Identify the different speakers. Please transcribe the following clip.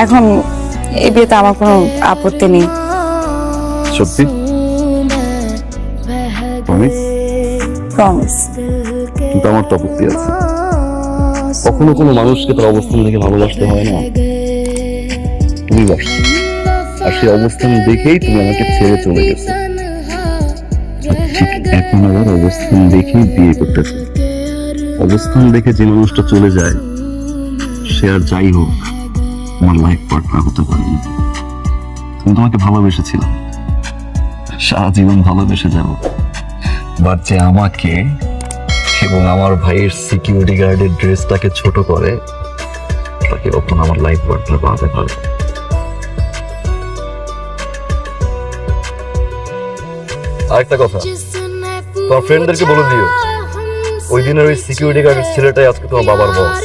Speaker 1: এখন এই বিয়েতে আমার কোনো আপত্তি নেই।
Speaker 2: সত্যি?
Speaker 1: প্রমিস।
Speaker 2: কিন্তু আমার তো আপত্তি আছে। কখনো কোনো মানুষকে তার অবস্থান দেখে ভালোবাসতে হয় না। তুমি বাসছো, আর সেই অবস্থান দেখেই তুমি আমাকে ছেড়ে চলে গেছো। ঠিক এখন আবার অবস্থান দেখেই বিয়ে করতেছো। অবস্থান দেখে যে মানুষটা চলে যায়, সে আর যাই হোক আমার লাইফ পার্টনার হতে পারে না। আমি তোমাকে ভালোবেসেছিলাম, সারা জীবন ভালোবেসে যাব। বাট যে আমাকে এবং আমার ভাইয়ের সিকিউরিটি গার্ডের ড্রেসটাকে ছোট করে, তাকে কখন আমার লাইফ পার্টনার বানাতে পারবে। আরেকটা কথা, তোমার ফ্রেন্ডদেরকে বলে দিও ওই দিনের ওই সিকিউরিটি গার্ডের ছেলেটাই আজকে তোমার বাবার বস।